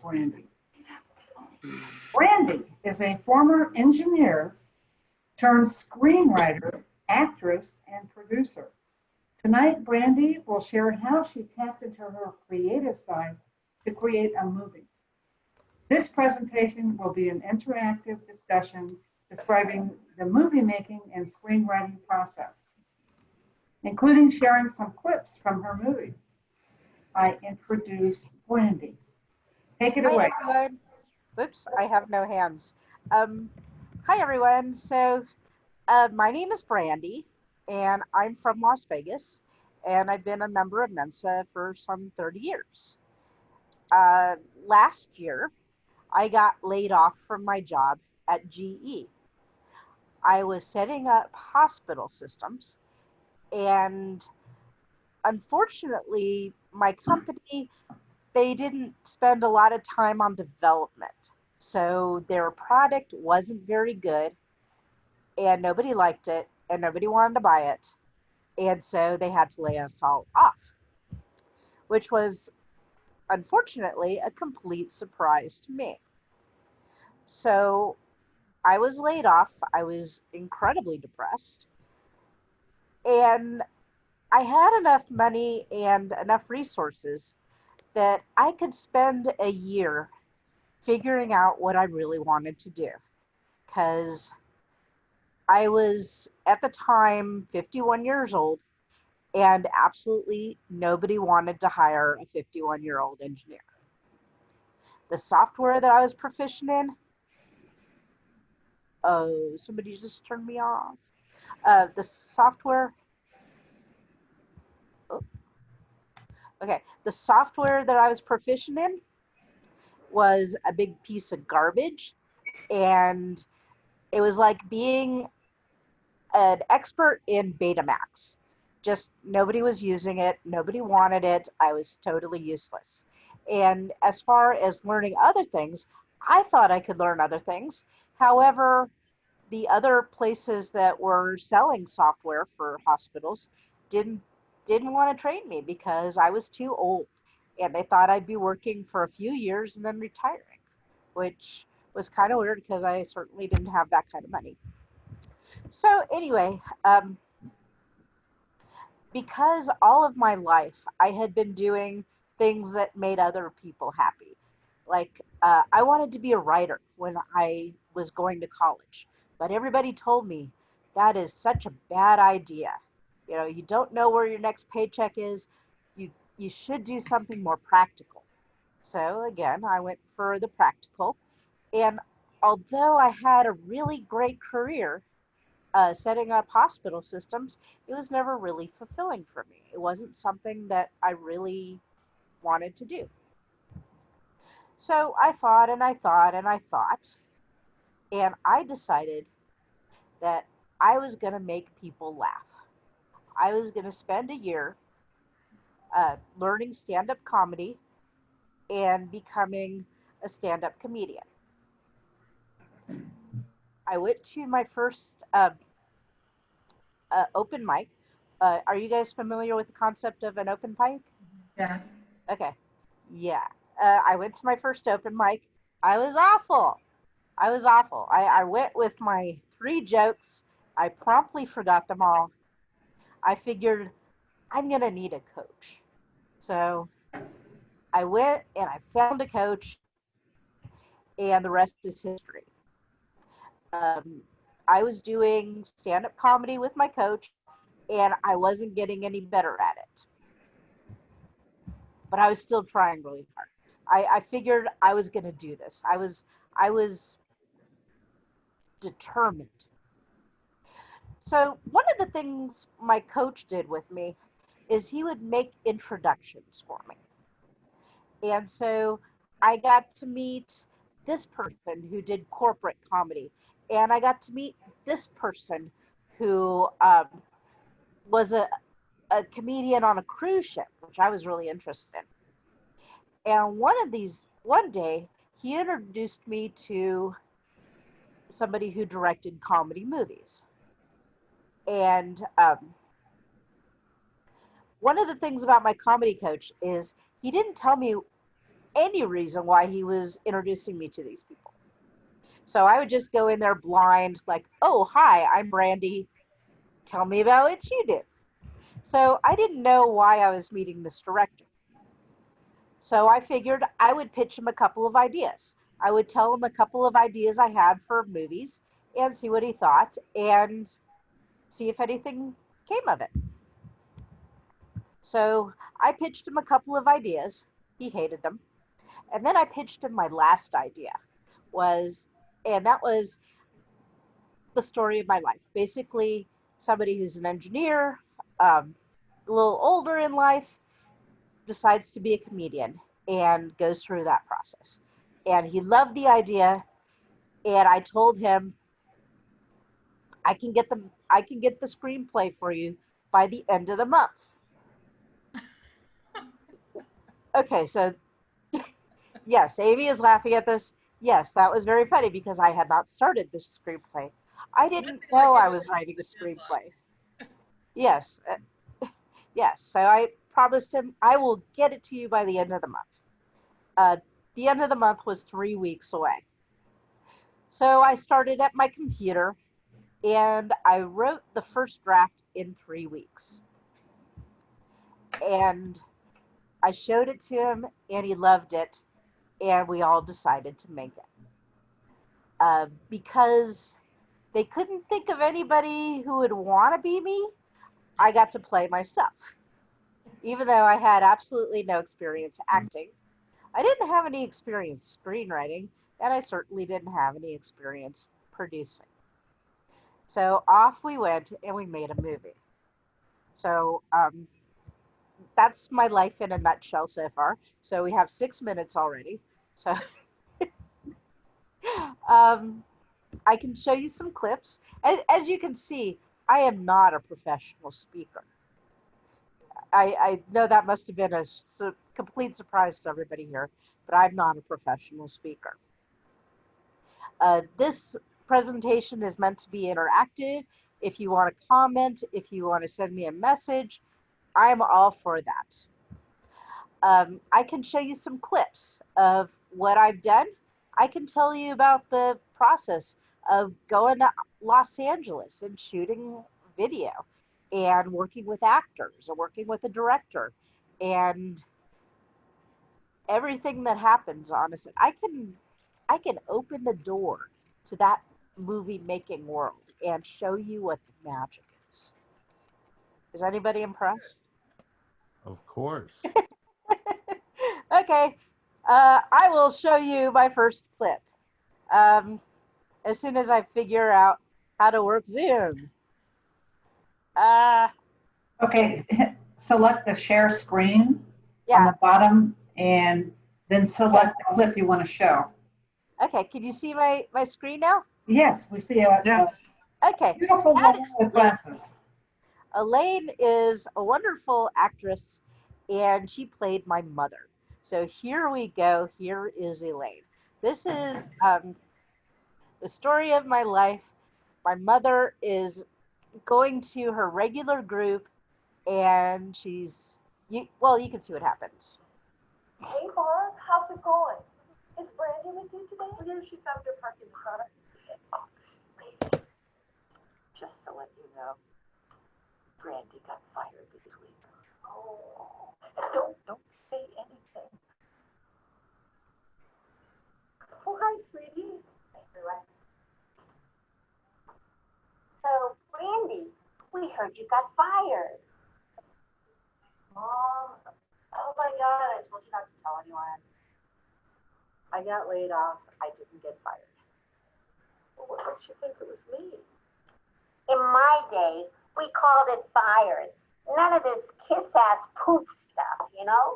Brandi. Brandi is a former engineer turned screenwriter, actress, and producer. Tonight, Brandi will share how she tapped into her creative side to create a movie. This presentation will be an interactive discussion describing the movie making and screenwriting process, including sharing some clips from her movie. I introduce Brandi. Take it Hi, away. everyone. Whoops, I have no hands. Um, Hi, everyone. My name is Brandi, and I'm from Las Vegas, and I've been a member of Mensa for some 30 years. Uh, Last year, I got laid off from my job at GE. I was setting up hospital systems, and unfortunately, my company, they didn't spend a lot of time on development. So their product wasn't very good, and nobody liked it, and nobody wanted to buy it. And so they had to lay us all off, which was unfortunately a complete surprise to me. So I was laid off. I was incredibly depressed. And I had enough money and enough resources that I could spend a year figuring out what I really wanted to do. Because I was at the time 51 years old, and absolutely nobody wanted to hire a 51-year-old engineer. The software that I was proficient in, oh, somebody just turned me off. The software, oh, okay, the software that I was proficient in was a big piece of garbage, and it was like being an expert in Betamax. Just nobody was using it, nobody wanted it. I was totally useless. And as far as learning other things, I thought I could learn other things. However, the other places that were selling software for hospitals didn't didn't want to train me because I was too old, and they thought I'd be working for a few years and then retiring, which was kind of weird because I certainly didn't have that kind of money. So anyway, because all of my life I had been doing things that made other people happy. Like, I wanted to be a writer when I was going to college, but everybody told me that is such a bad idea. You know, you don't know where your next paycheck is. You should do something more practical. So again, I went for the practical. And although I had a really great career, setting up hospital systems, it was never really fulfilling for me. It wasn't something that I really wanted to do. So I thought and I thought and I thought, and I decided that I was going to make people laugh. I was going to spend a year learning stand up comedy and becoming a stand up comedian. I went to my first open mic. Are you guys familiar with the concept of an open mic? Yeah. Okay. Yeah. I went to my first open mic. I was awful. I was awful. I went with my three jokes. I promptly forgot them all. I figured I'm going to need a coach. So I went and I found a coach, and the rest is history. Um, I was doing stand up comedy with my coach, and I wasn't getting any better at it. But I was still trying really hard. I figured I was going to do this. I was determined. So one of the things my coach did with me is he would make introductions for me. And so I got to meet this person who did corporate comedy. And I got to meet this person who was a comedian on a cruise ship, which I was really interested in. And one day, he introduced me to somebody who directed comedy movies. And one of the things about my comedy coach is he didn't tell me any reason why he was introducing me to these people. So I would just go in there blind, like, oh, hi, I'm Brandi. Tell me about what you do. So I didn't know why I was meeting this director. So I figured I would pitch him a couple of ideas. I would tell him a couple of ideas I had for movies and see what he thought and see if anything came of it. So I pitched him a couple of ideas. He hated them. And then I pitched him my last idea and that was the story of my life. Basically, somebody who's an engineer, a little older in life, decides to be a comedian and goes through that process. And he loved the idea, and I told him, I can get the screenplay for you by the end of the month. Okay, so yes, Amy is laughing at this. Yes, that was very funny because I had not started the screenplay. I didn't know I was writing a screenplay. Yes, yes. So I promised him I will get it to you by the end of the month. Uh, the end of the month was 3 weeks away. So I started at my computer and I wrote the first draft in 3 weeks. And I showed it to him and he loved it. And we all decided to make it. Because they couldn't think of anybody who would want to be me, I got to play myself. Even though I had absolutely no experience acting, I didn't have any experience screenwriting, and I certainly didn't have any experience producing. So off we went, and we made a movie. So that's my life in a nutshell so far. So we have 6 minutes already. So I can show you some clips. As you can see, I am not a professional speaker. I know that must have been a complete surprise to everybody here, but I'm not a professional speaker. This presentation is meant to be interactive. If you want to comment, if you want to send me a message, I'm all for that. I can show you some clips of what I've done. I can tell you about the process of going to Los Angeles and shooting video and working with actors or working with a director and everything that happens, honestly. I can open the door to that movie making world and show you what the magic is. Is anybody impressed? Of course. Okay, I will show you my first clip as soon as I figure out how to work Zoom. Okay, select the share screen on Yeah. the bottom and then select the clip you want to show. Okay, can you see my screen now? Yes, we see a Yes. Okay. beautiful woman with glasses. Elaine is a wonderful actress, and she played my mother. So here we go. Here is Elaine. This is the story of my life. My mother is going to her regular group, and you can see what happens. Hey, Laura, how's it going? Is Brandi with you today? Oh, yeah, she's out there parking the car. Oh, this lady. Just to let you know, Brandi got fired this week. Oh, don't say anything. Oh, hi, sweetie. Hey, everyone. So, Brandi, we heard you got fired. Mom, oh my God, I told you not to tell anyone. I got laid off. I didn't get fired. Well, what makes you think it was me? In my day, we called it fired. None of this kiss-ass poof stuff, you know?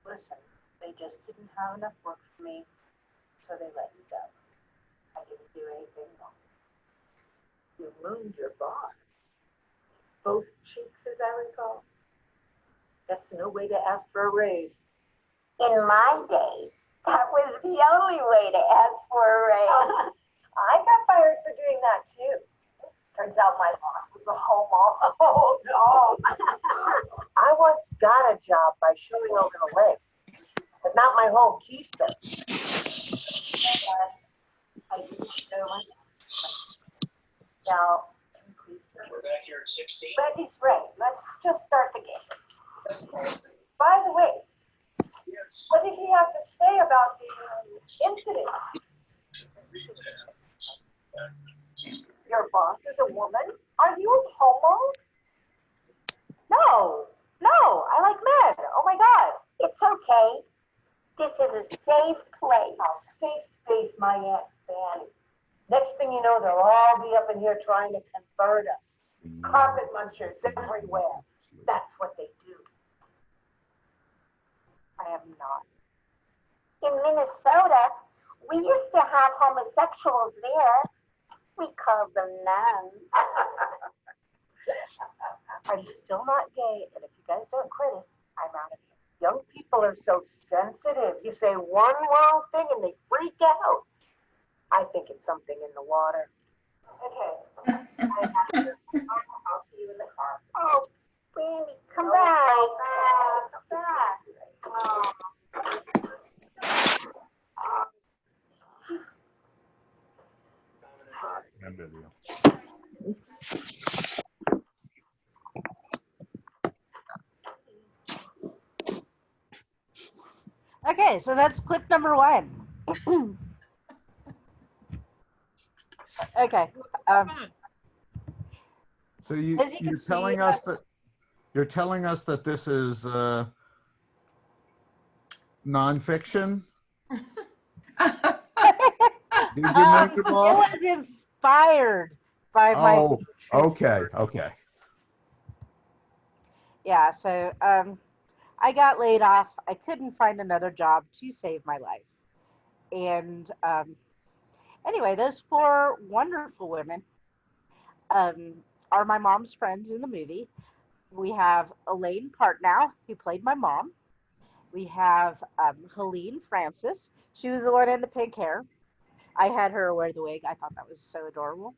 Listen, they just didn't have enough work for me, so they let me go. I didn't do anything wrong. You mooned your boss. Both cheeks, as I recall. That's no way to ask for a raise. In my day, that was the only way to ask for a raise. I got fired for doing that too. Turns out my boss was a homo. Oh no. I once got a job by showing over the leg, but not my whole keister. I didn't show my Now, can you please do this? Brandy's ready. Let's just start the game. By the way, what did he have to say about the incident? Your boss is a woman? Are you a homo? No, I like men. Oh my God. It's okay. This is a safe place. Oh, safe space, my Aunt Fanny. Next thing you know, they'll all be up in here trying to convert us. Carpet munchers everywhere. That's what they do. I am not. In Minnesota, we used to have homosexuals there. We called them nuns. I'm still not gay, and if you guys don't quit it, I'm out of here. Young people are so sensitive. You say one wrong thing and they freak out. I think it's something in the water. Okay. I'll see you in the car. Oh, Brandy, come back. Come back. Oh. I'm with you. Okay, so that's clip number 1. Okay. So As you you're can see, telling us that this is nonfiction? Did you make it It all? was inspired by my. Oh, okay. Yeah, so I got laid off. I couldn't find another job to save my life. And anyway, those 4 wonderful women are my mom's friends in the movie. We have Elaine Partnow, who played my mom. We have Helene Francis. She was the one in the pink hair. I had her wear the wig. I thought that was so adorable.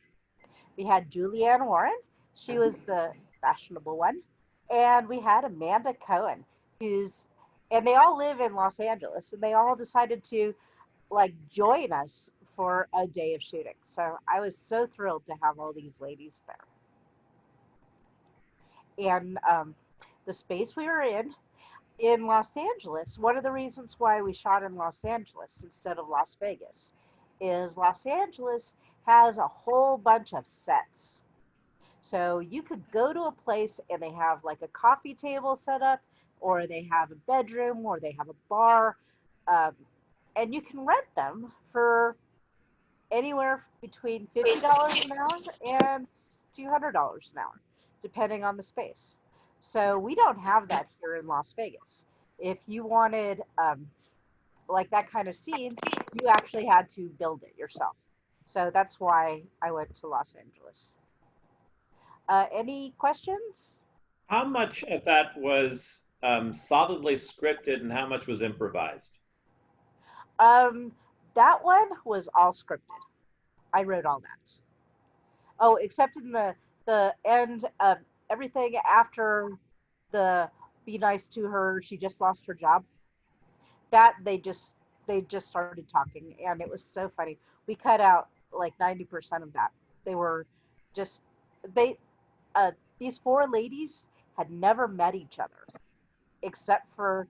We had Julianne Warren. She was the fashionable one. And we had Amanda Cohen, and they all live in Los Angeles, and they all decided to join us for a day of shooting. So I was so thrilled to have all these ladies there. And the space we were in Los Angeles, one of the reasons why we shot in Los Angeles instead of Las Vegas is Los Angeles has a whole bunch of sets. So you could go to a place and they have a coffee table set up, or they have a bedroom, or they have a bar, and you can rent them for anywhere between $50 an hour and $200 an hour, depending on the space. So we don't have that here in Las Vegas. If you wanted that kind of scene, you actually had to build it yourself. So that's why I went to Los Angeles. Any questions? How much of that was solidly scripted and how much was improvised? That one was all scripted. I wrote all that. Oh, except in the end of everything after the "be nice to her, she just lost her job." That they just started talking, and it was so funny. We cut out 90% of that. They were just these 4 ladies had never met each other except for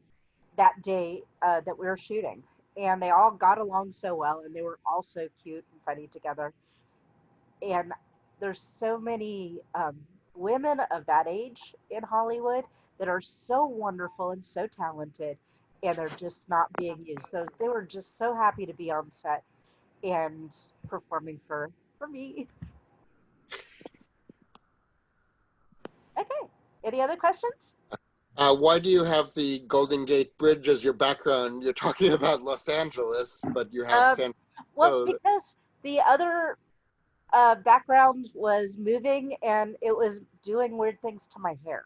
that day that we were shooting, and they all got along so well, and they were all so cute and funny together. And there's so many women of that age in Hollywood that are so wonderful and so talented, and they're just not being used. So they were just so happy to be on set and performing for me. Okay, any other questions? Why do you have the Golden Gate Bridge as your background? You're talking about Los Angeles, but you have San Francisco. Well, because the other background was moving, and it was doing weird things to my hair.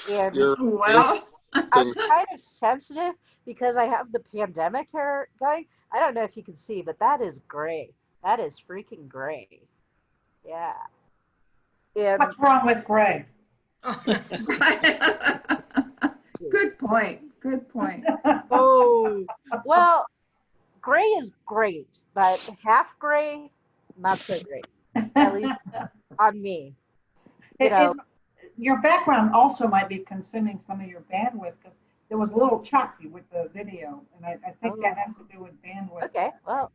And I'm kind of sensitive because I have the pandemic hair going. I don't know if you can see, but that is gray. That is freaking gray. Yeah. And What's wrong with gray? Good point. Good point. Oh, well, gray is great, but half gray, not so great. At least on me. You know, Your background also might be consuming some of your bandwidth because it was a little choppy with the video, and I think that has to do with bandwidth. okay, well,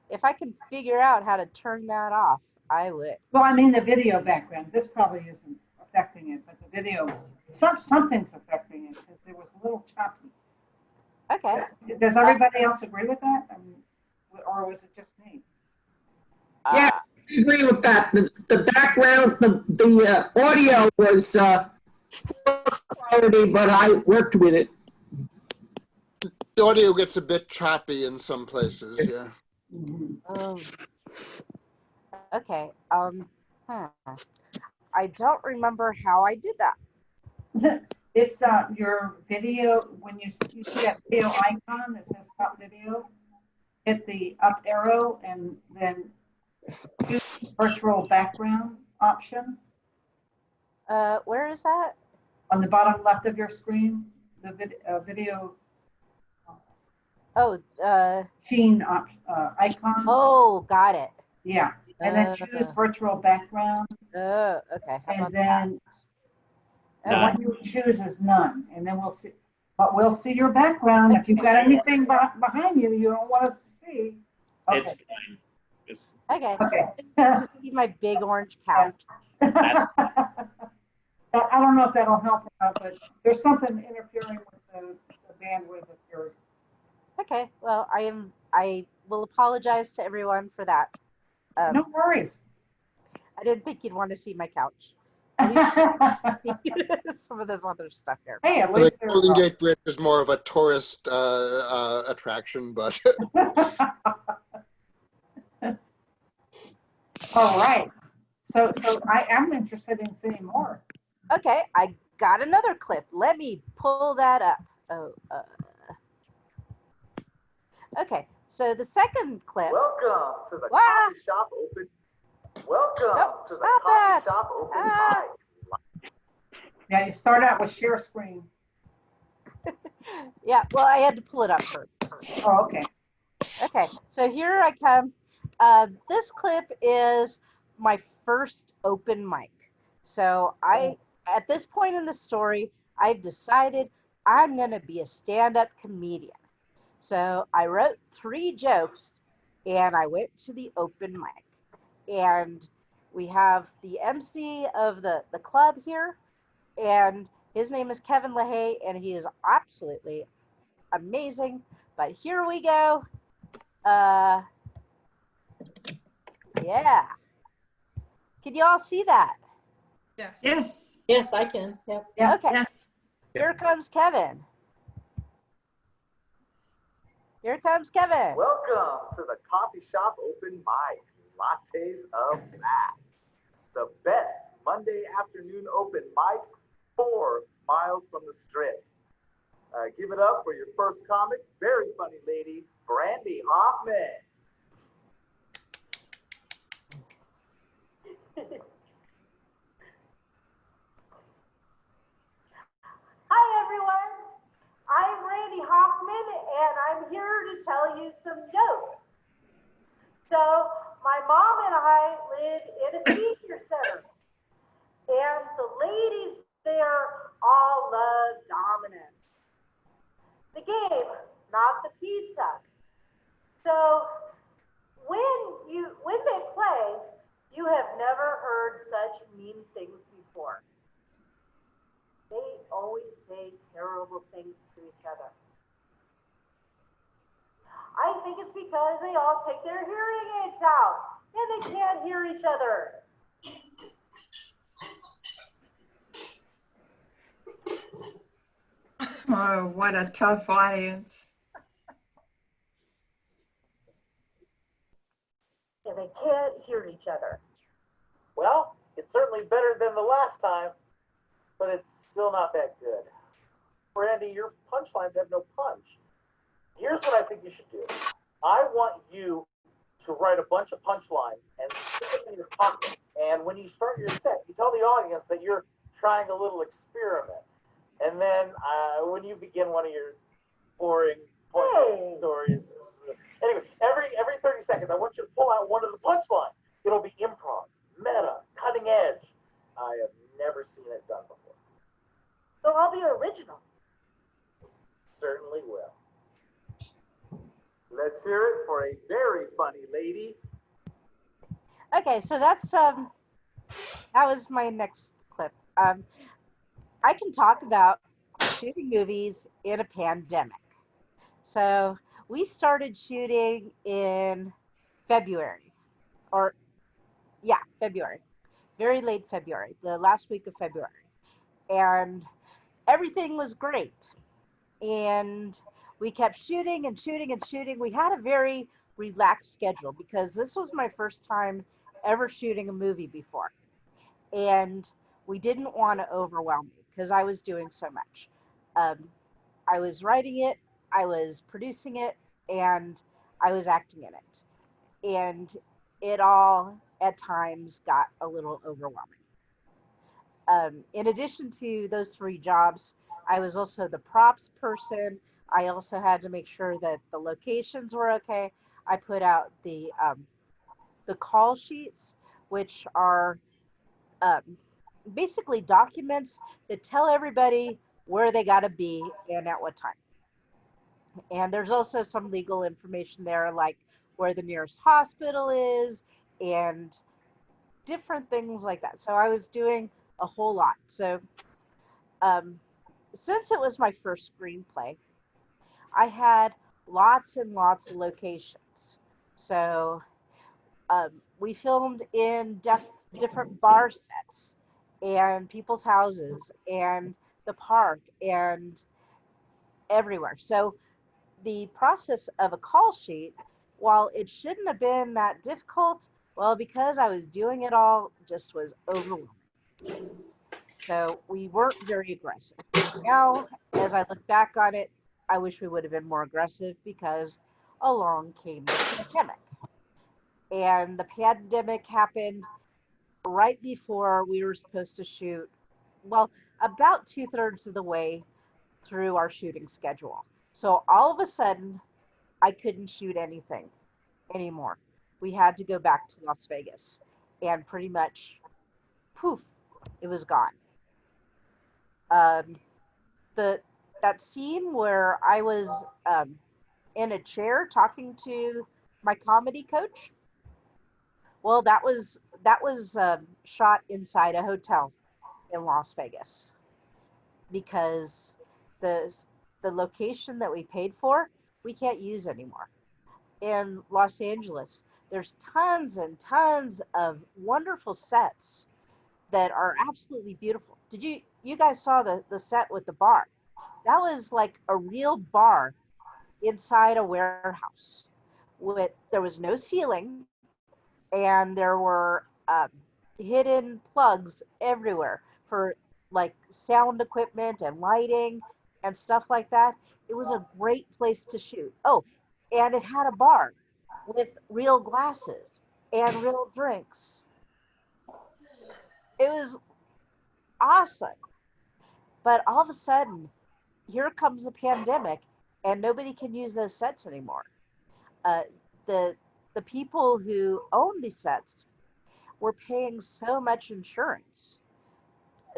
if I can figure out how to turn that off, I would. Well, I mean the video background. This probably isn't affecting it, but the video, something's affecting it because it was a little choppy. Okay. Does everybody else agree with that, or was it just me? Yes, I agree with that. The background, the audio was poor quality, but I worked with it. The audio gets a bit choppy in some places, yeah. Okay. I don't remember how I did that. It's your video, when you see that video icon that says stop video, hit the up arrow and then choose virtual background option Where is that? on the bottom left of your screen, the video Oh, sheen icon. oh, got it. Yeah, and then choose virtual background, Oh, okay. How and about then that? the one you choose is none, and then we'll see. But we'll see your background. If you've got anything behind you that you don't want us to see, okay. It's fine. Just, Okay. Okay. See my big orange couch. I don't know if that'll help or not, but there's something interfering with the bandwidth of yours. Okay. Well, I will apologize to everyone for that. No worries. I didn't think you'd want to see my couch. Some of this other stuff here. Hey, at The least Golden Gate Bridge is more of a tourist attraction, but All right. So I am interested in seeing more. Okay, I got another clip. Let me pull that up. Oh, okay, so the second clip. Welcome to the Wow. coffee shop open. Welcome Nope, to the stop coffee that. shop open Ah. mic. Yeah, you start out with share screen. Yeah, well, I had to pull it up first. Oh, okay. Okay, so here I come. This clip is my first open mic. So at this point in the story, I've decided I'm going to be a stand-up comedian. So I wrote 3 jokes and I went to the open mic. And we have the MC of the club here, and his name is Kevin LaHaye, and he is absolutely amazing. But here we go. Yeah. Can you all see that? Yes. Yes. Yes, I can. Yep. Yeah. Okay. Yes. Here comes Kevin. Here comes Kevin. Welcome to the coffee shop open mic. Lattes of Mass. The best Monday afternoon open mic 4 miles from the strip. Give it up for your first comic, very funny lady, Brandi Hoffman. Hi everyone, I'm Brandi Hoffman and I'm here to tell you some jokes. So my mom and I live in a senior center and the ladies there all love dominance. The game, not the pizza. So when they play, you have never heard such mean things before. They always say terrible things to each other. I think it's because they all take their hearing aids out and they can't hear each other. Oh, what a tough audience. And they can't hear each other. Well, it's certainly better than the last time, but it's still not that good. Brandi, your punchlines have no punch. Here's what I think you should do. I want you to write a bunch of punchlines and stick them in your pocket. And when you start your set, you tell the audience that you're trying a little experiment. And then when you begin one of your boring, pointless stories, anyway, every 30 seconds, I want you to pull out one of the punchlines. It'll be improv, meta, cutting edge. I have never seen it done before. So I'll be original. Certainly will. Let's hear it for a very funny lady. Okay, so that was my next clip. I can talk about shooting movies in a pandemic. So we started shooting in February, February, very late February, the last week of February. And everything was great. And we kept shooting and shooting and shooting. We had a very relaxed schedule because this was my first time ever shooting a movie before. And we didn't want to overwhelm me because I was doing so much. I was writing it, I was producing it, and I was acting in it. And it all at times got a little overwhelming. In addition to those 3 jobs, I was also the props person. I also had to make sure that the locations were okay. I put out the call sheets, which are basically documents that tell everybody where they got to be and at what time. And there's also some legal information there, like where the nearest hospital is and different things like that. So I was doing a whole lot. So since it was my first screenplay, I had lots and lots of locations. So we filmed in different bar sets and people's houses and the park and everywhere. So the process of a call sheet, while it shouldn't have been that difficult, well, because I was doing it all, just was overwhelming. So we weren't very aggressive. Now, as I look back on it, I wish we would have been more aggressive because along came the pandemic. And the pandemic happened right before we were supposed to shoot, well, about 2/3 of the way through our shooting schedule. So all of a sudden, I couldn't shoot anything anymore. We had to go back to Las Vegas, and pretty much, poof, it was gone. That scene where I was in a chair talking to my comedy coach, well, that was shot inside a hotel in Las Vegas because the location that we paid for, we can't use anymore. In Los Angeles, there's tons and tons of wonderful sets that are absolutely beautiful. Did you guys saw the set with the bar? That was like a real bar inside a warehouse. There was no ceiling, and there were hidden plugs everywhere for like sound equipment and lighting and stuff like that. It was a great place to shoot. Oh, and it had a bar with real glasses and real drinks. It was awesome. But all of a sudden, here comes a pandemic, and nobody can use those sets anymore. The people who own these sets were paying so much insurance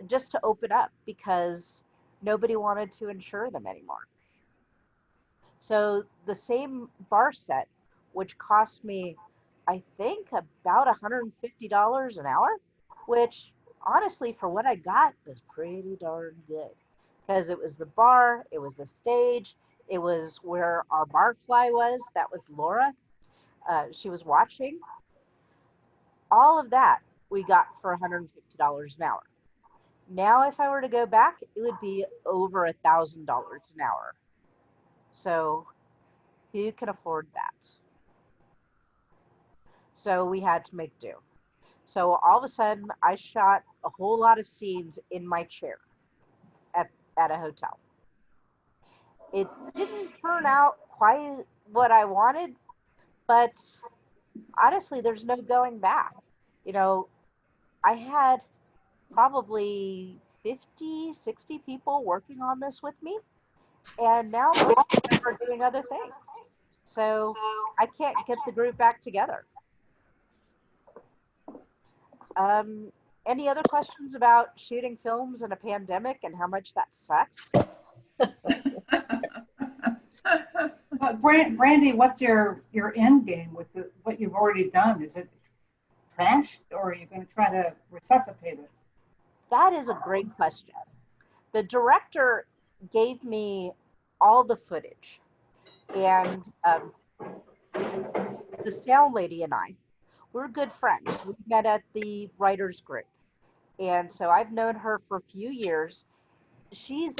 just to open up because nobody wanted to insure them anymore. So the same bar set, which cost me, I think, about $150 an hour, which honestly, for what I got, was pretty darn good. Because it was the bar, it was the stage, it was where our barfly was. That was Laura. She was watching. All of that we got for $150 an hour. Now, if I were to go back, it would be over $1,000 an hour. So who can afford that? So we had to make do. So all of a sudden, I shot a whole lot of scenes in my chair at a hotel. It didn't turn out quite what I wanted, but honestly, there's no going back. You know, I had probably 50, 60 people working on this with me. And now most of them are doing other things. So I can't get the group back together. Any other questions about shooting films in a pandemic and how much that sucks? Brandi, what's your end game with what you've already done? Is it trashed, or are you going to try to resuscitate it? That is a great question. The director gave me all the footage, and the sound lady and I, we're good friends. We met at the writers group, and so I've known her for a few years. She's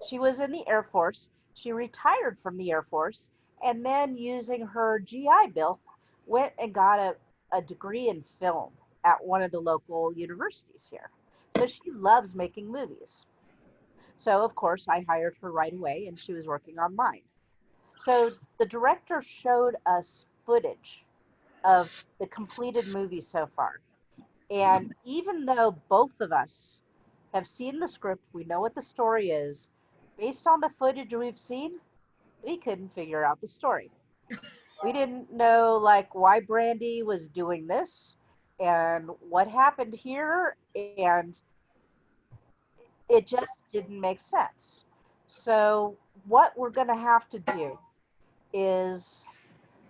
she was in the Air Force. She retired from the Air Force, and then using her GI Bill, went and got a degree in film at one of the local universities here. So she loves making movies. So of course I hired her right away, and she was working on mine. So the director showed us footage of the completed movie so far. And even though both of us have seen the script, we know what the story is, based on the footage we've seen, we couldn't figure out the story. We didn't know like why Brandi was doing this and what happened here, and it just didn't make sense. So what we're going to have to do is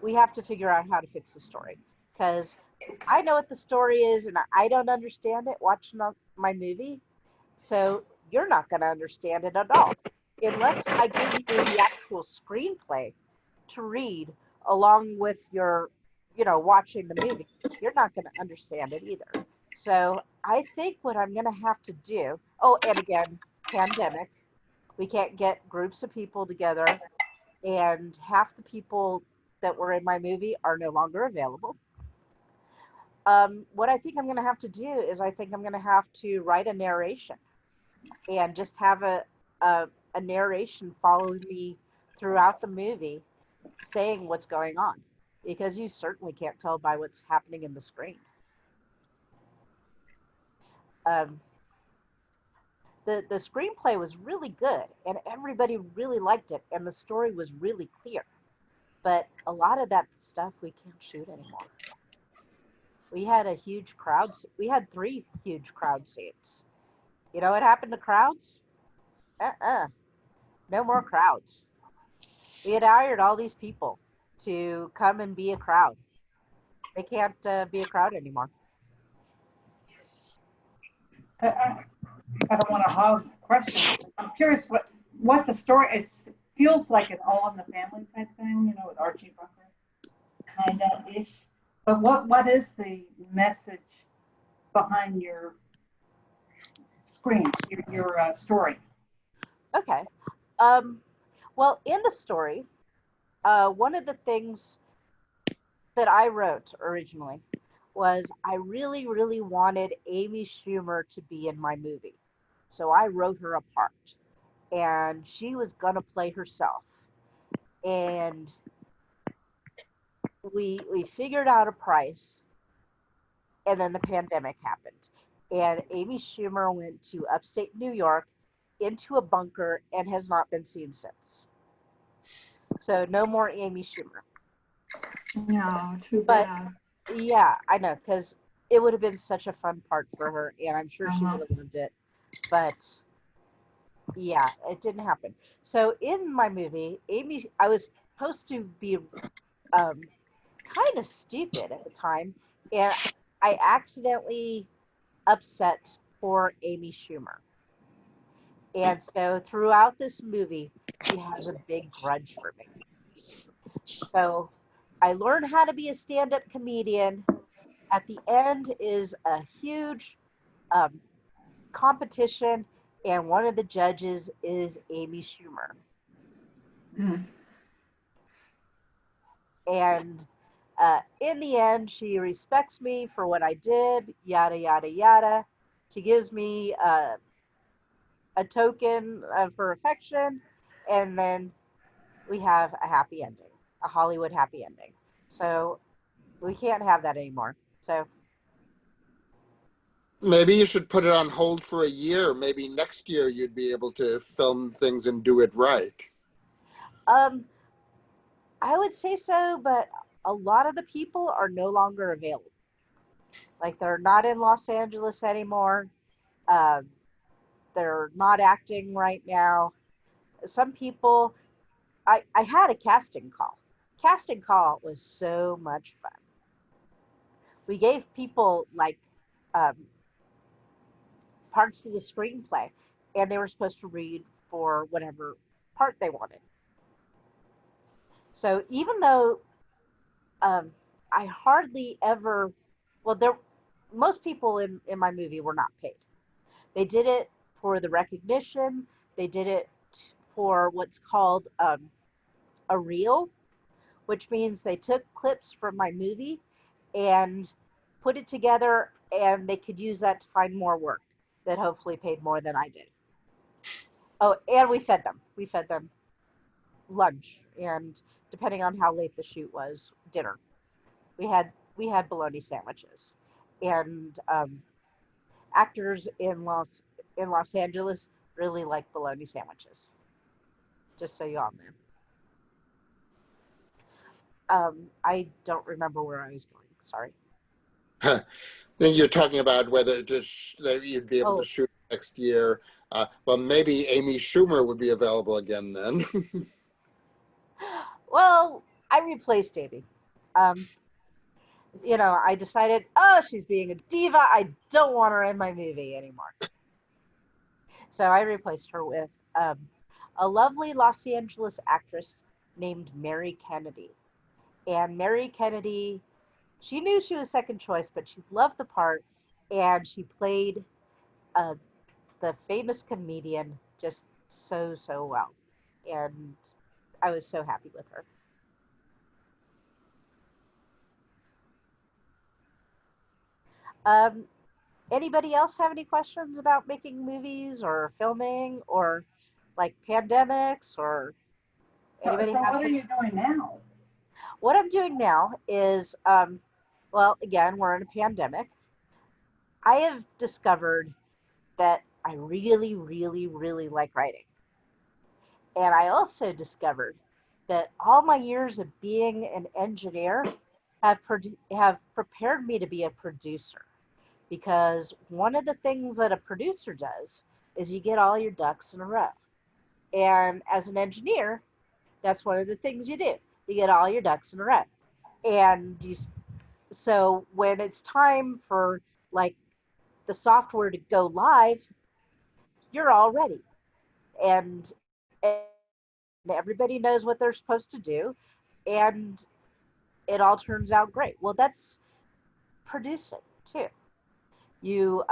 we have to figure out how to fix the story, because I know what the story is and I don't understand it watching my movie. So you're not going to understand it at all unless I give you the actual screenplay to read along with your, watching the movie. You're not going to understand it either. So I think what I'm going to have to do, oh, and again, pandemic, we can't get groups of people together, and half the people that were in my movie are no longer available. What I think I'm going to have to do is I think I'm going to have to write a narration and just have a narration following me throughout the movie saying what's going on, because you certainly can't tell by what's happening in the screen. Um, the screenplay was really good and everybody really liked it and the story was really clear, but a lot of that stuff we can't shoot anymore. We had a huge crowd. We had 3 huge crowd scenes. You know what happened to crowds? No more crowds. We had hired all these people to come and be a crowd. They can't be a crowd anymore. I don't want to hog the question. I'm curious what the story is. Feels like an All in the Family type thing, with Archie Bunker, kind of ish. But what is the message behind your your story? Okay. Well, in the story, one of the things that I wrote originally was I really, really wanted Amy Schumer to be in my movie. So I wrote her a part, and she was going to play herself. And we figured out a price, and then the pandemic happened. And Amy Schumer went to upstate New York into a bunker and has not been seen since. So no more Amy Schumer. No, too bad. Yeah, I know, because it would have been such a fun part for her, and I'm sure she would have loved it. But yeah, it didn't happen. So in my movie, I was supposed to be kind of stupid at the time, and I accidentally upset poor Amy Schumer. And so throughout this movie, she has a big grudge for me. So I learned how to be a stand-up comedian. At the end is a huge competition, and one of the judges is Amy Schumer. And in the end, she respects me for what I did, yada, yada, yada. She gives me a token of her affection, and then we have a happy ending, a Hollywood happy ending. So we can't have that anymore. So Maybe you should put it on hold for a year. Maybe next year you'd be able to film things and do it right. I would say so, but a lot of the people are no longer available. Like they're not in Los Angeles anymore. Um, they're not acting right now. Some people, I had a casting call. Casting call was so much fun. We gave people like um, parts of the screenplay, and they were supposed to read for whatever part they wanted. So even though I hardly ever, well, most people in my movie were not paid. They did it for the recognition. They did it for what's called a reel, which means they took clips from my movie and put it together, and they could use that to find more work that hopefully paid more than I did. Oh, and we fed them. We fed them lunch, and depending on how late the shoot was, dinner. We had bologna sandwiches, and actors in Los Angeles really like bologna sandwiches. Just so you all know. I don't remember where I was going. Sorry. Then you're talking about whether that you'd be able to shoot next year. Well, maybe Amy Schumer would be available again then. Well, I replaced Amy. I decided, oh, she's being a diva. I don't want her in my movie anymore. So I replaced her with a lovely Los Angeles actress named Mary Kennedy. And Mary Kennedy, she knew she was second choice, but she loved the part, and she played the famous comedian just so well. And I was so happy with her. Anybody else have any questions about making movies or filming or like pandemics or anybody? So what are you doing now? What I'm doing now is, well, again, we're in a pandemic. I have discovered that I really like writing. And I also discovered that all my years of being an engineer have prepared me to be a producer. Because one of the things that a producer does is you get all your ducks in a row. And as an engineer, that's one of the things you do. You get all your ducks in a row. And so when it's time for like the software to go live, you're all ready. And everybody knows what they're supposed to do. And it all turns out great. Well, that's producing too. You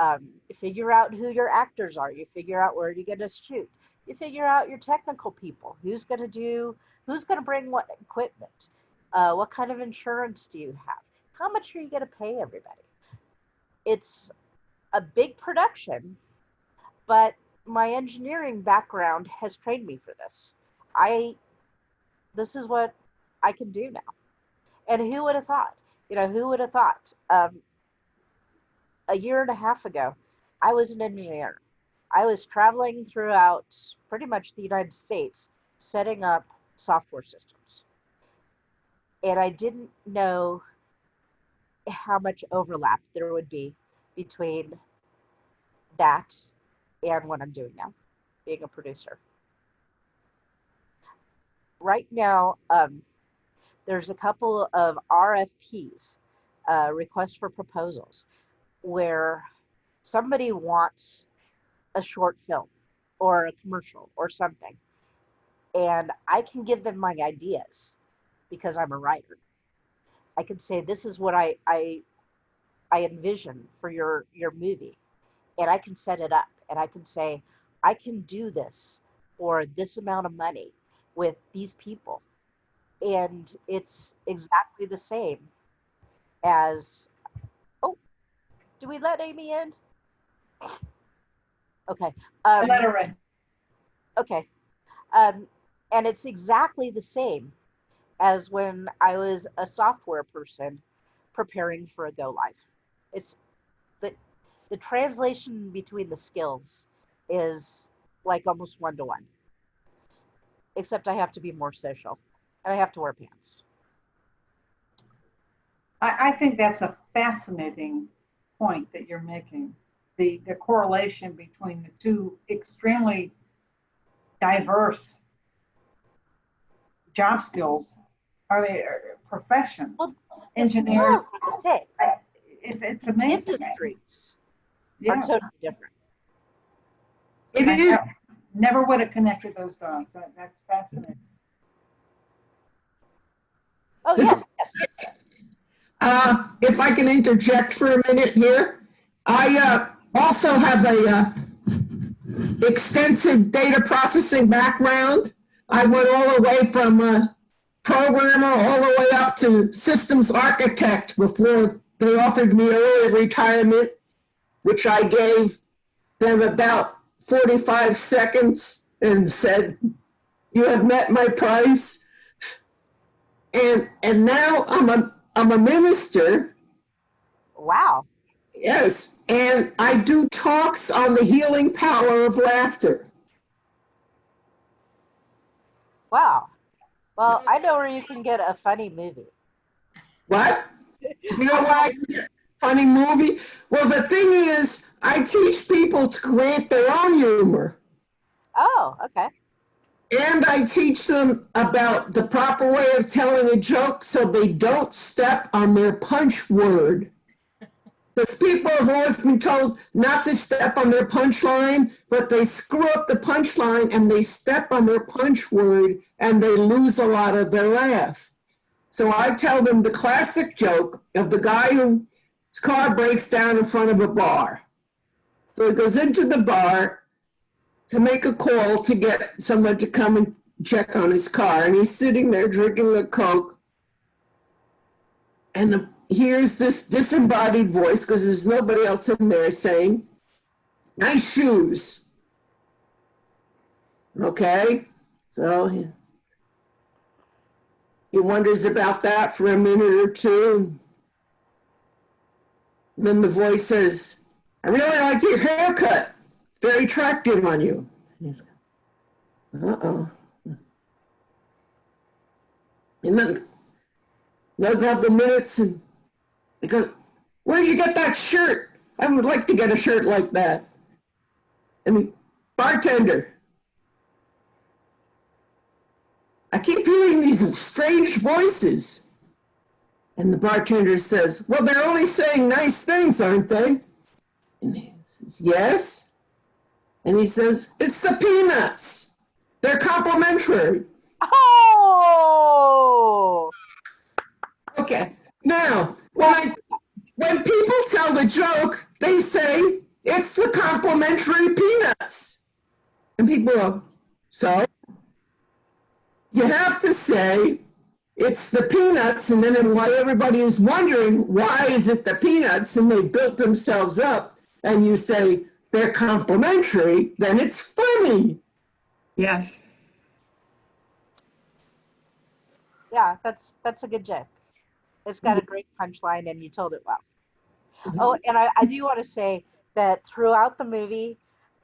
figure out who your actors are. You figure out where you're going to shoot. You figure out your technical people. Who's going to bring what equipment? What kind of insurance do you have? How much are you going to pay everybody? It's a big production, but my engineering background has trained me for this. This is what I can do now. And who would have thought? Who would have thought? A year and a half ago, I was an engineer. I was traveling throughout pretty much the United States setting up software systems. And I didn't know how much overlap there would be between that and what I'm doing now, being a producer. Right now, there's a couple of RFPs, requests for proposals, where somebody wants a short film or a commercial or something, and I can give them my ideas because I'm a writer. I can say, this is what I envision for your movie, and I can set it up, and I can say, I can do this for this amount of money with these people, and it's exactly the same as, oh, do we let Amy in? Okay. I let her in. Okay. And it's exactly the same as when I was a software person preparing for a go live. the translation between the skills is like almost 1-to-1, except I have to be more social and I have to wear pants. I think that's a fascinating point that you're making. The correlation between the two extremely diverse job skills, professions, Well, engineers. It's amazing. Industries Yeah. are totally different. It is. Never would have connected those dots. That's fascinating. Oh, yes, yes. If I can interject for a minute here, I also have a extensive data processing background. I went all the way from a programmer all the way up to systems architect before they offered me early retirement, which I gave them about 45 seconds and said, "You have met my price." And now I'm a minister. Wow. Yes, and I do talks on the healing power of laughter. Wow. Well, I know where you can get a funny movie. What? You know why I can get a funny movie? Well, the thing is, I teach people to create their own humor. Oh, okay. And I teach them about the proper way of telling a joke so they don't step on their punch word. Because people have always been told not to step on their punchline, but they screw up the punchline and they step on their punch word and they lose a lot of their laugh. So I tell them the classic joke of the guy whose car breaks down in front of a bar. So he goes into the bar to make a call to get someone to come and check on his car. And he's sitting there drinking a Coke. And here's this disembodied voice, because there's nobody else in there, saying, "Nice shoes." Okay? So he wonders about that for a minute or two. And then the voice says, "I really like your haircut. Very attractive on you." Uh-oh. And then another minutes, and he goes, "Where did you get that shirt? I would like to get a shirt like that." And the bartender, "I keep hearing these strange voices." And the bartender says, "Well, they're only saying nice things, aren't they?" And he says, "Yes." And he says, "It's the peanuts. They're complimentary." Oh! Okay. Now, when people tell the joke, they say, "It's the complimentary peanuts." And people go, "So?" You have to say, "It's the peanuts," and then why everybody is wondering, why is it the peanuts, and they built themselves up, and you say, "They're complimentary," then it's funny. Yes. Yeah, that's a good joke. It's got a great punchline, and you told it well. Oh, and I do want to say that throughout the movie,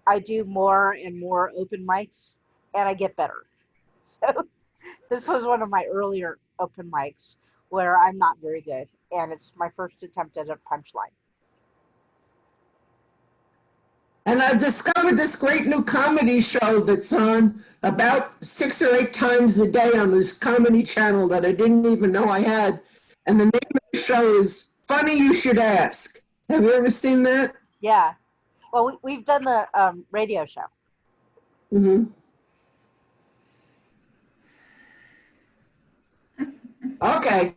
I do more and more open mics, and I get better. So this was one of my earlier open mics where I'm not very good, and it's my first attempt at a punchline. And I've discovered this great new comedy show that's on about 6 or 8 times a day on this comedy channel that I didn't even know I had. And the name of the show is Funny You Should Ask. Have you ever seen that? Yeah. Well, we've done the radio show. Mm-hmm. Okay.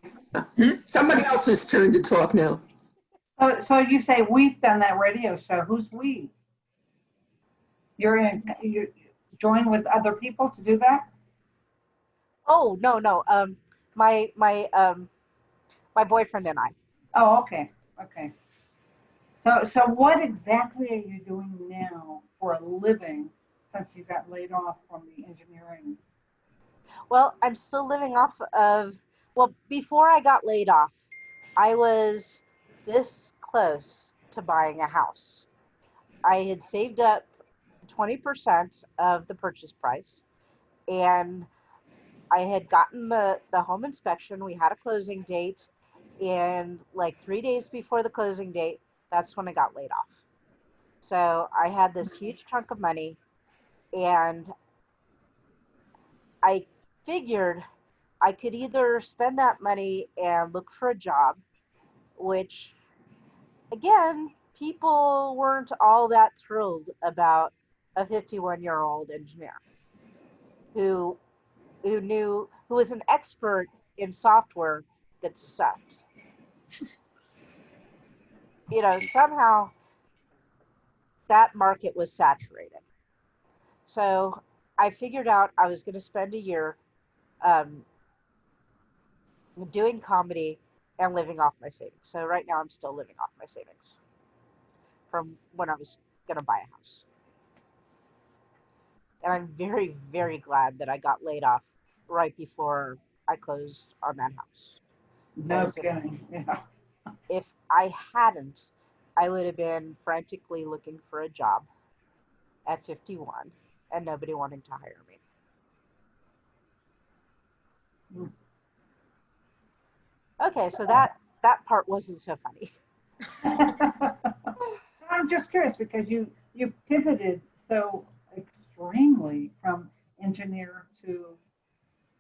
Somebody else's turn to talk now. So you say we've done that radio show. Who's we? You join with other people to do that? Oh, no. My boyfriend and I. Oh, okay. So what exactly are you doing now for a living since you got laid off from the engineering? Well, I'm still living off of, well, before I got laid off, I was this close to buying a house. I had saved up 20% of the purchase price, and I had gotten the home inspection. We had a closing date, and like 3 days before the closing date, that's when I got laid off. So I had this huge chunk of money, and I figured I could either spend that money and look for a job, which, again, people weren't all that thrilled about a 51-year-old engineer who was an expert in software that sucked. Somehow that market was saturated. So I figured out I was going to spend a year doing comedy and living off my savings. So right now I'm still living off my savings from when I was going to buy a house. And I'm very, very glad that I got laid off right before I closed on that house. No kidding. Yeah. If I hadn't, I would have been frantically looking for a job at 51 and nobody wanting to hire me. Okay, so that part wasn't so funny. I'm just curious because you pivoted so extremely from engineer to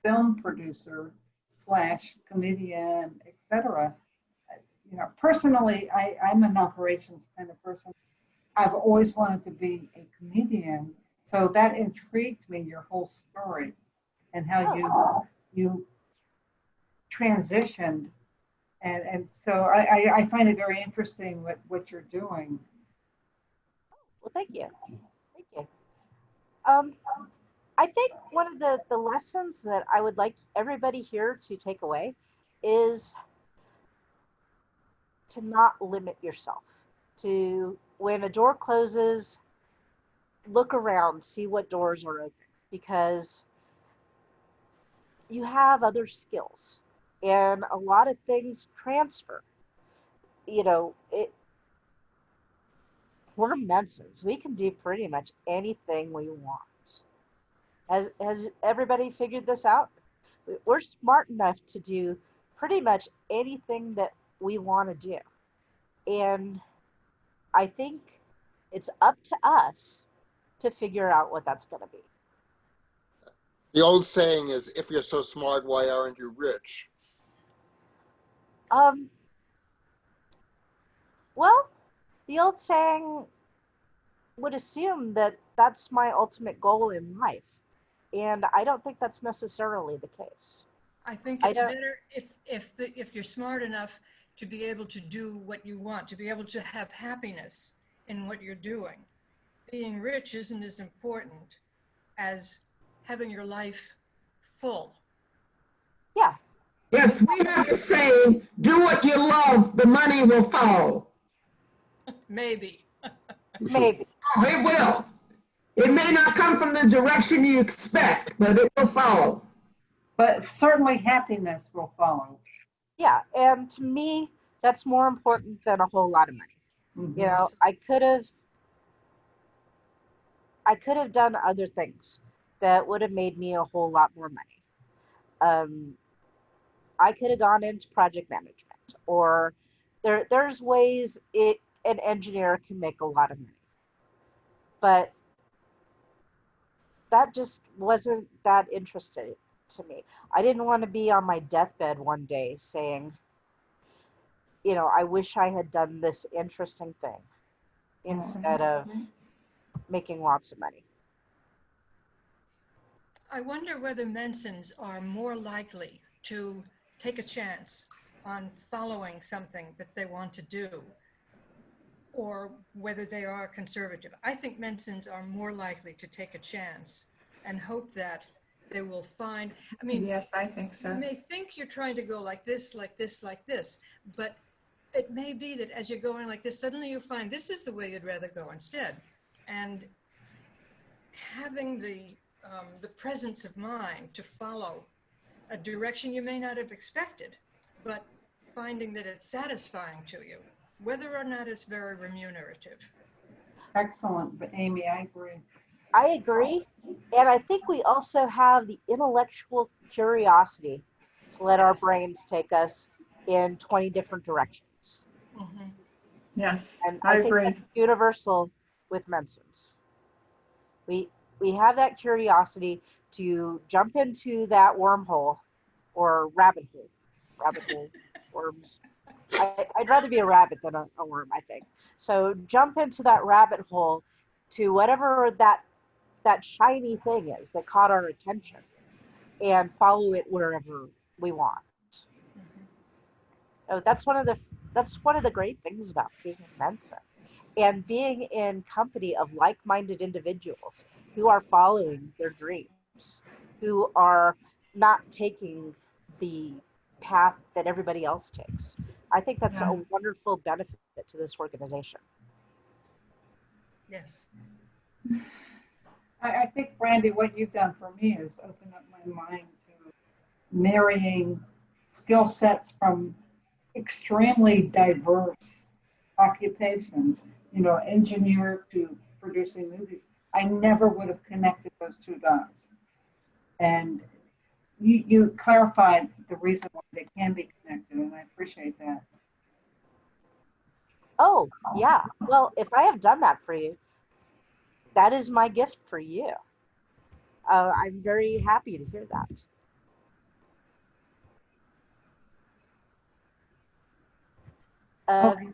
film producer / comedian, etc. Personally, I'm an operations kind of person. I've always wanted to be a comedian, so that intrigued me, your whole story and how you transitioned. And so I find it very interesting what you're doing. Well, thank you. Thank you. I think one of the lessons that I would like everybody here to take away is to not limit yourself. To, when a door closes, look around, see what doors are open, because you have other skills and a lot of things transfer. We're Mensons. We can do pretty much anything we want. Has everybody figured this out? We're smart enough to do pretty much anything that we want to do. And I think it's up to us to figure out what that's going to be. The old saying is, if you're so smart, why aren't you rich? Well, the old saying would assume that that's my ultimate goal in life. And I don't think that's necessarily the case. I think it's better if you're smart enough to be able to do what you want, to be able to have happiness in what you're doing. Being rich isn't as important as having your life full. Yeah. Yes, we have a saying, do what you love, the money will follow. Maybe. Maybe. Oh, it will. It may not come from the direction you expect, but it will follow. But certainly happiness will follow. Yeah, and to me, that's more important than a whole lot of money. Mm-hmm. I could have done other things that would have made me a whole lot more money. I could have gone into project management, or there's ways an engineer can make a lot of money. But that just wasn't that interesting to me. I didn't want to be on my deathbed one day saying, I wish I had done this interesting thing instead of making lots of money. I wonder whether Mensons are more likely to take a chance on following something that they want to do, or whether they are conservative. I think Mensons are more likely to take a chance and hope that they will find, yes, I think so. You may think you're trying to go like this, like this, like this, but it may be that as you're going like this, suddenly you find this is the way you'd rather go instead. And having the presence of mind to follow a direction you may not have expected, but finding that it's satisfying to you whether or not it's very remunerative. Excellent, but Amy, I agree. I agree. And I think we also have the intellectual curiosity to let our brains take us in 20 different directions. Mhm. Yes, And I I think agree. that's universal with Mensons. We have that curiosity to jump into that wormhole or rabbit hole, worms. I'd rather be a rabbit than a worm, I think. So jump into that rabbit hole to whatever that shiny thing is that caught our attention and follow it wherever we want. So that's one of the great things about being in Mensa and being in company of like-minded individuals who are following their dreams, who are not taking the path that everybody else takes. I think that's Yeah. a wonderful benefit to this organization. Yes. I think, Brandi, what you've done for me is open up my mind to marrying skill sets from extremely diverse occupations, engineer to producing movies. I never would have connected those two dots. And you clarified the reason why they can be connected, and I appreciate that. Oh, yeah. Well, if I have done that for you, that is my gift for you. I'm very happy to hear that. Okay.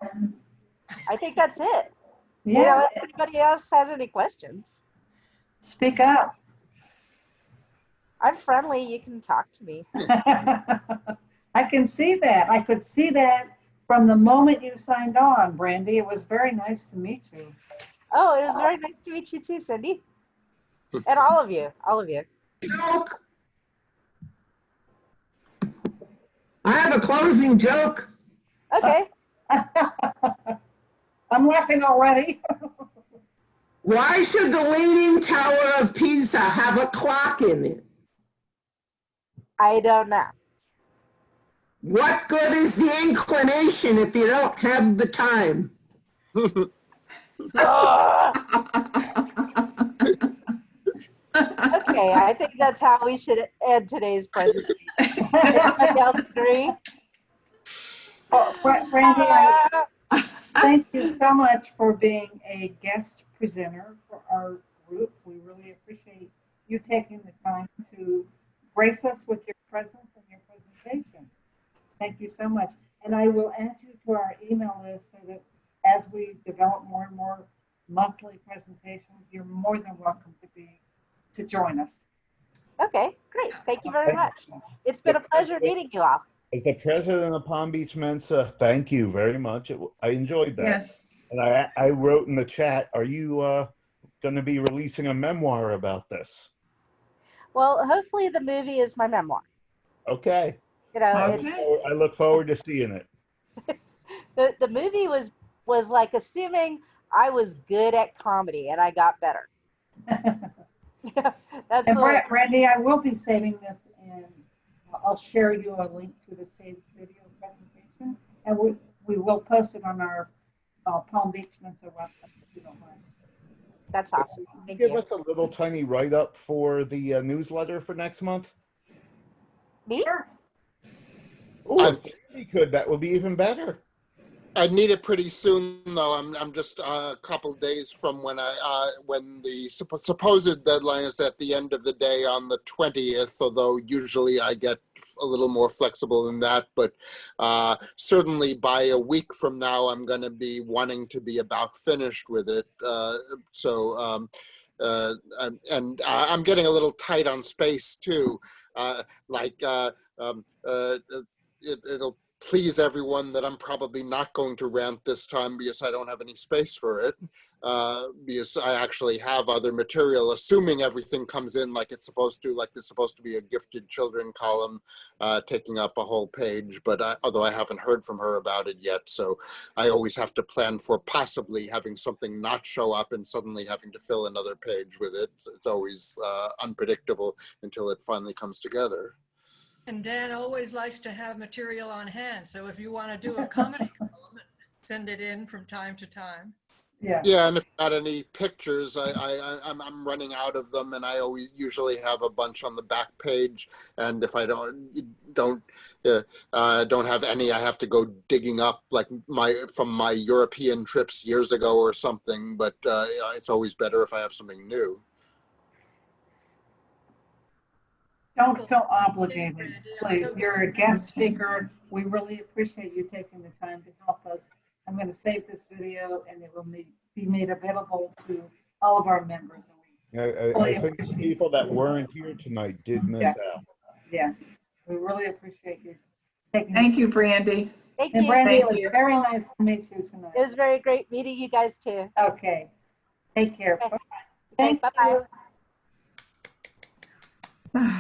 I think that's it. Yeah, If anybody else has any questions, speak up. I'm friendly. You can talk to me. I can see that. I could see that from the moment you signed on, Brandi. It was very nice to meet you. Oh, it was very nice to meet you too, Cindy. And all of you. Joke. I have a closing joke. Okay. I'm laughing already. Why should the Leaning Tower of Pisa have a clock in it? I don't know. What good is the inclination if you don't have the time? Okay, I think that's how we should end today's presentation. Everybody else agree? Oh, Brandi, thank you so much for being a guest presenter for our group. We really appreciate you taking the time to grace us with your presence and your presentation. Thank you so much. And I will add you to our email list so that as we develop more and more monthly presentations, you're more than welcome to join us. Okay, great. Thank you very much. It's been a pleasure meeting you all. As the president of Palm Beach Mensa, thank you very much. I enjoyed that. Yes. And I wrote in the chat, are you going to be releasing a memoir about this? Well, hopefully the movie is my memoir. Okay. Okay. I look forward to seeing it. The movie was like assuming I was good at comedy and I got better. That's And the way. Brandi, I will be saving this, and I'll share you a link to the saved video presentation, and we will post it on our Palm Beach Mensa website if you don't mind. That's awesome. Thank Give you. us a little tiny write-up for the newsletter for next month. Me? Sure. Oh, if you could, that would be even better. I need it pretty soon, though. I'm just a couple days from when when the supposed deadline is at the end of the day on the 20th, although usually I get a little more flexible than that. But certainly by a week from now, I'm going to be wanting to be about finished with it. And I'm getting a little tight on space too. It'll please everyone that I'm probably not going to rant this time because I don't have any space for it, because I actually have other material, assuming everything comes in like it's supposed to, like there's supposed to be a gifted children column taking up a whole page, but although I haven't heard from her about it yet, so I always have to plan for possibly having something not show up and suddenly having to fill another page with it. It's always unpredictable until it finally comes together. And Dan always likes to have material on hand. So if you want to do a comedy column, send it in from time to time. Yeah. Yeah, and if not any pictures, I'm running out of them, and I always usually have a bunch on the back page. And if I don't have any, I have to go digging up like from my European trips years ago or something. But it's always better if I have something new. Don't feel obligated, please. You're a guest speaker. We really appreciate you taking the time to help us. I'm going to save this video and it will be made available to all of our members. I think the people that weren't here tonight did miss out. Yes, we really appreciate you taking. Thank you, Brandi. Thank And you. Brandi, Thank it was you. very nice to meet you tonight. It was very great meeting you guys too. Okay, take care. Okay. Thank Bye-bye. you.